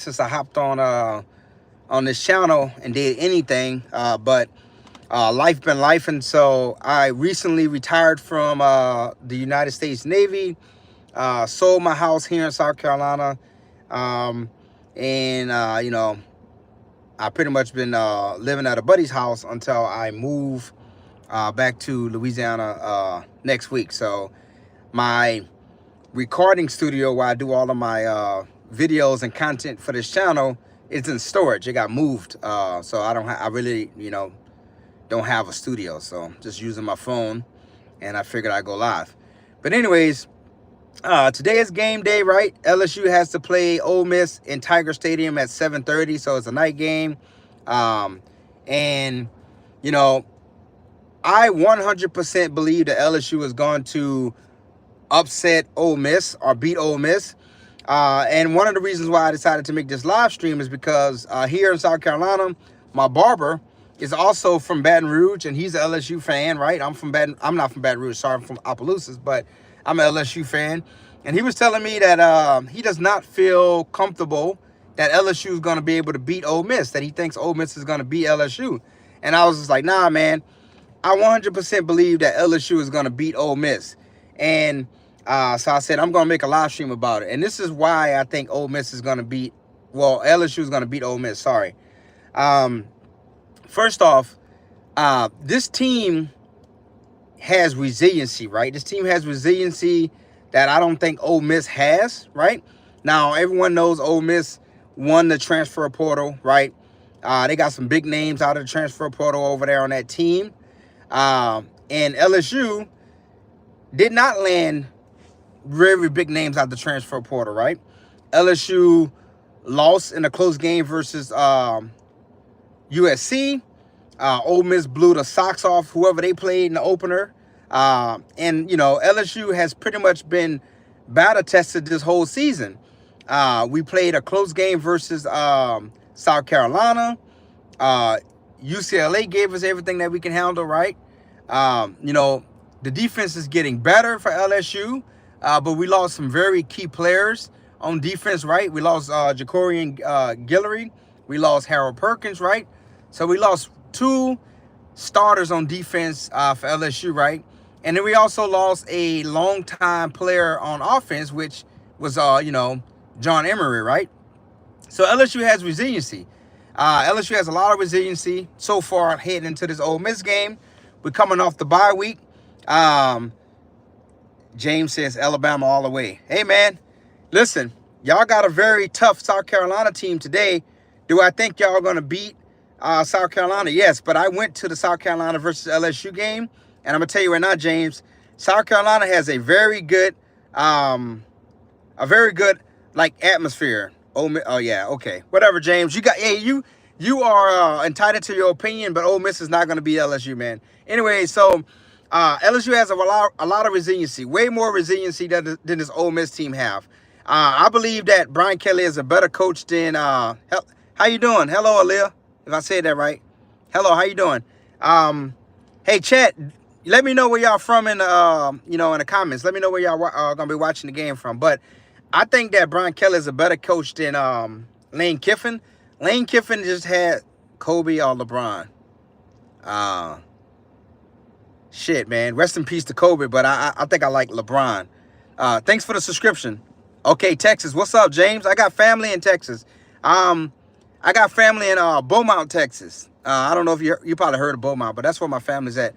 since I hopped on this channel and did anything, but life been life, and so I recently retired from the United States Navy. Sold my house here in South Carolina, um, and I pretty much been living at a buddy's house until I move back to Louisiana next week. So my recording studio where I do all of my videos and content for this channel is in storage. It got moved, so I really don't have a studio, so I'm just using my phone, and I figured I'd go live. But anyways, today is game day, right? LSU has to play Ole Miss in Tiger Stadium at 7:30, so it's a night game. And you know, I 100% believe that LSU is going to upset Ole Miss or beat Ole Miss. And one of the reasons why I decided to make this live stream is because here in South Carolina, my barber is also from Baton Rouge, and he's an LSU fan, right? I'm not from Baton Rouge, sorry, I'm from Opelousas, but I'm an LSU fan. And he was telling me that he does not feel comfortable that LSU is going to be able to beat Ole Miss, that he thinks Ole Miss is going to beat LSU. And I was just like, nah, man, I 100% believe that LSU is going to beat Ole Miss. And so I said, I'm going to make a live stream about it. And this is why I think Ole Miss is going to beat, well, LSU is going to beat Ole Miss, sorry. First off, this team has resiliency, right? This team has resiliency that I don't think Ole Miss has, right? Now, everyone knows Ole Miss won the transfer portal, right? They got some big names out of the transfer portal over there on that team. And LSU did not land very big names out of the transfer portal, right? LSU lost in a close game versus USC. Ole Miss blew the socks off whoever they played in the opener. And, LSU has pretty much been battle tested this whole season. We played a close game versus South Carolina. UCLA gave us everything that we can handle, right? The defense is getting better for LSU, but we lost some very key players on defense, right? We lost Jacorian Guillory. We lost Harold Perkins, right? So we lost two starters on defense for LSU, right? And then we also lost a longtime player on offense, which was, John Emery, right? So LSU has resiliency. LSU has a lot of resiliency so far heading into this Ole Miss game. We're coming off the bye week. James says Alabama all the way. Hey, man, listen, y'all got a very tough South Carolina team today. Do I think y'all are going to beat South Carolina? Yes, but I went to the South Carolina versus LSU game, and I'm going to tell you right now, James, South Carolina has a very good atmosphere. Oh yeah, okay, whatever, James. You are entitled to your opinion, but Ole Miss is not going to beat LSU, man. Anyway, so LSU has a lot of resiliency, way more resiliency than this Ole Miss team have. I believe that Brian Kelly is a better coach than how you doing? Hello, Aaliyah, if I said that right. Hello, how you doing? Hey, chat, let me know where y'all from in in the comments. Let me know where y'all are gonna be watching the game from. But I think that Brian Kelly is a better coach than Lane Kiffin. Lane Kiffin just had Kobe or LeBron. Shit, man. Rest in peace to Kobe, but I think I like LeBron. Thanks for the subscription. Okay, Texas. What's up, James? I got family in Texas. I got family in Beaumont, Texas. I don't know if you probably heard of Beaumont, but that's where my family's at.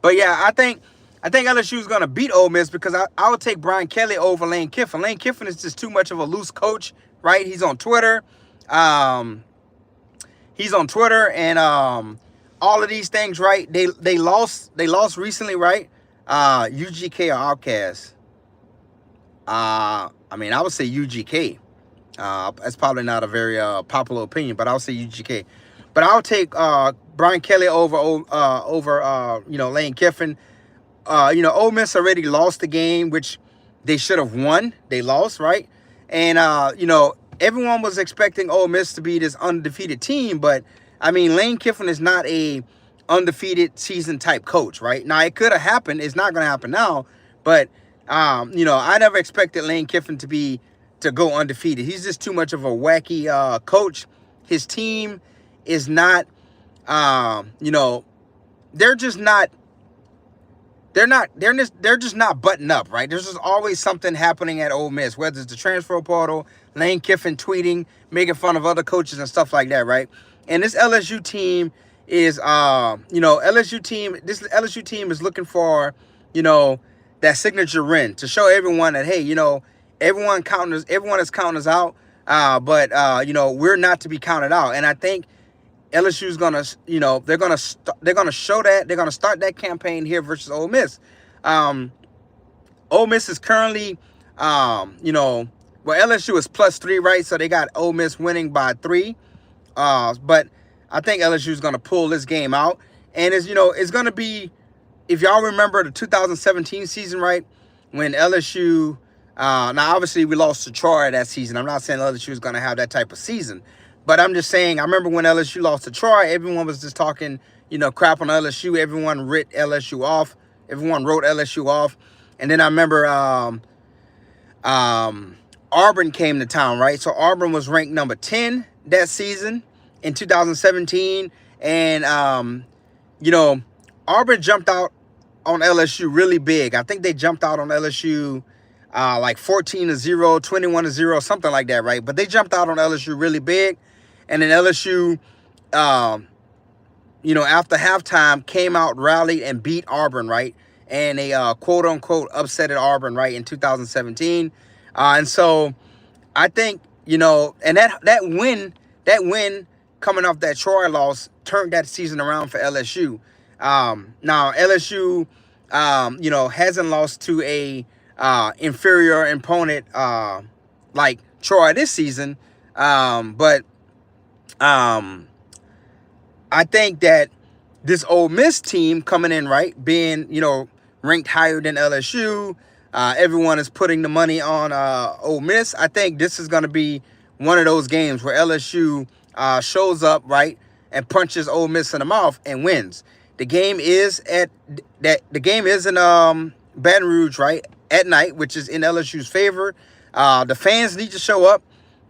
But yeah, I think LSU is gonna beat Ole Miss because I would take Brian Kelly over Lane Kiffin. Lane Kiffin is just too much of a loose coach, right? He's on Twitter. And all of these things, right? They lost recently, right? UGK or Outcast. I would say UGK. That's probably not a very popular opinion, but I would say UGK. But I'll take Brian Kelly over Lane Kiffin. Ole Miss already lost the game, which they should have won. They lost, right? And everyone was expecting Ole Miss to be this undefeated team, but Lane Kiffin is not a undefeated season type coach, right? Now, it could have happened. It's not going to happen now, but I never expected Lane Kiffin to be to go undefeated. He's just too much of a wacky coach. His team is not, you know, they're just not. They're just not buttoned up, right? There's just always something happening at Ole Miss, whether it's the transfer portal, Lane Kiffin tweeting, making fun of other coaches and stuff like that, right? And this LSU team is, this LSU team is looking for, that signature win to show everyone that, hey, everyone is counting us out, but we're not to be counted out. And I think LSU's gonna, they're gonna show that. They're gonna start that campaign here versus Ole Miss. Ole Miss is currently, LSU is +3, right? So they got Ole Miss winning by 3. But I think LSU is gonna pull this game out, and it's gonna be, if y'all remember the 2017 season, right, when LSU. Now obviously we lost to Troy that season. I'm not saying LSU is gonna have that type of season. But I'm just saying, I remember when LSU lost to Troy, everyone was just talking, crap on LSU. Everyone wrote LSU off. And then I remember Auburn came to town, right? So Auburn was ranked number 10 that season in 2017. And, Auburn jumped out on LSU really big. I think they jumped out on LSU like 14-0, 21-0, something like that, right? But they jumped out on LSU really big. And then LSU, after halftime, came out, rallied, and beat Auburn, right? And they, quote-unquote, upsetted Auburn, right, in 2017. And so I think, and that win coming off that Troy loss turned that season around for LSU. Now, LSU, hasn't lost to a inferior opponent like Troy this season, but I think that this Ole Miss team coming in, right, being, ranked higher than LSU, everyone is putting the money on Ole Miss. I think this is going to be one of those games where LSU shows up, right, and punches Ole Miss in the mouth and wins. The game is in Baton Rouge, right, at night, which is in LSU's favor. The fans need to show up.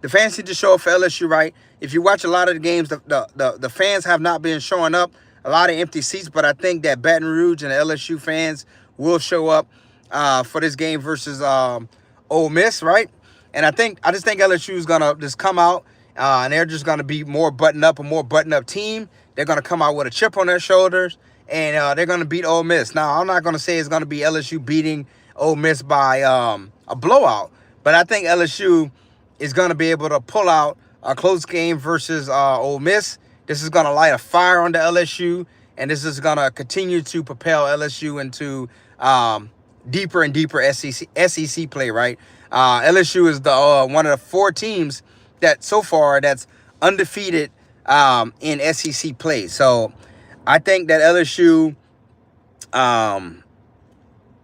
The fans need to show up for LSU, right? If you watch a lot of the games, the fans have not been showing up. A lot of empty seats, but I think that Baton Rouge and the LSU fans will show up for this game versus Ole Miss, right? And I just think LSU is gonna just come out and they're just gonna be a more buttoned up team. They're gonna come out with a chip on their shoulders and they're gonna beat Ole Miss. Now, I'm not gonna say it's gonna be LSU beating Ole Miss by a blowout, but I think LSU is going to be able to pull out a close game versus Ole Miss. This is going to light a fire on the LSU, and this is going to continue to propel LSU into deeper and deeper SEC play, right? LSU is the one of the 4 teams that so far that's undefeated in SEC play. So I think that LSU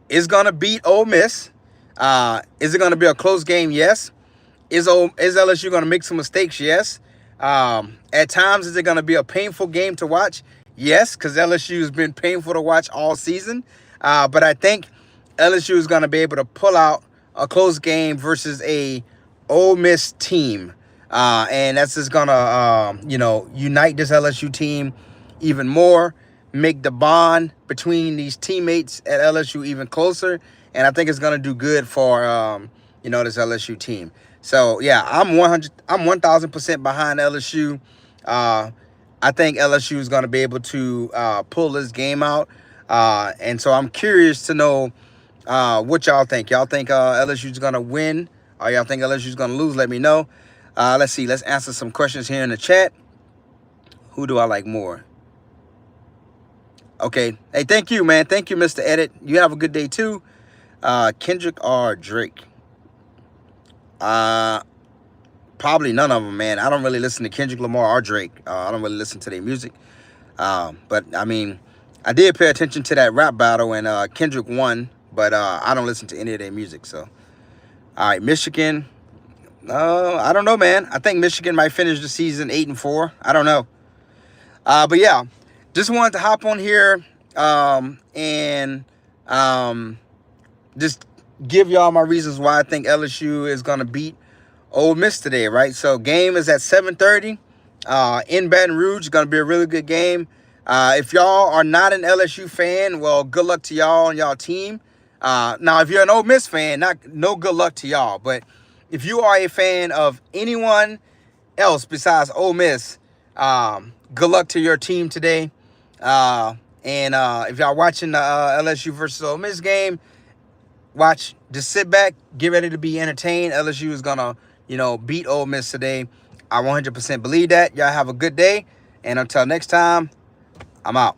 is going to beat Ole Miss. Is it going to be a close game? Yes. Is LSU going to make some mistakes? Yes. At times, is it going to be a painful game to watch? Yes, because LSU has been painful to watch all season. But I think LSU is going to be able to pull out a close game versus a Ole Miss team. And that's just going to, unite this LSU team even more, make the bond between these teammates at LSU even closer. And I think it's going to do good for, this LSU team. So, yeah, I'm 1,000% behind LSU. I think LSU is going to be able to pull this game out. And so I'm curious to know what y'all think. Y'all think LSU is going to win, or y'all think LSU is going to lose? Let me know. Let's see. Let's answer some questions here in the chat. Who do I like more? Okay. Hey, thank you, man. Thank you, Mr. Edit. You have a good day, too. Kendrick or Drake? Probably none of them, man. I don't really listen to Kendrick Lamar or Drake. I don't really listen to their music. But, I mean, I did pay attention to that rap battle, and Kendrick won. But I don't listen to any of their music, so. All right, Michigan. I don't know, man. I think Michigan might finish the season 8-4. I don't know. But, yeah, just wanted to hop on here and just give y'all my reasons why I think LSU is going to beat Ole Miss today, right? So game is at 7:30 in Baton Rouge. Going to be a really good game. If y'all are not an LSU fan, well, good luck to y'all and y'all team. Now, if you're an Ole Miss fan, no good luck to y'all. But if you are a fan of anyone else besides Ole Miss, good luck to your team today. And if y'all watching the LSU versus Ole Miss game, just sit back, get ready to be entertained. LSU is gonna, beat Ole Miss today. I 100% believe that. Y'all have a good day, and until next time, I'm out.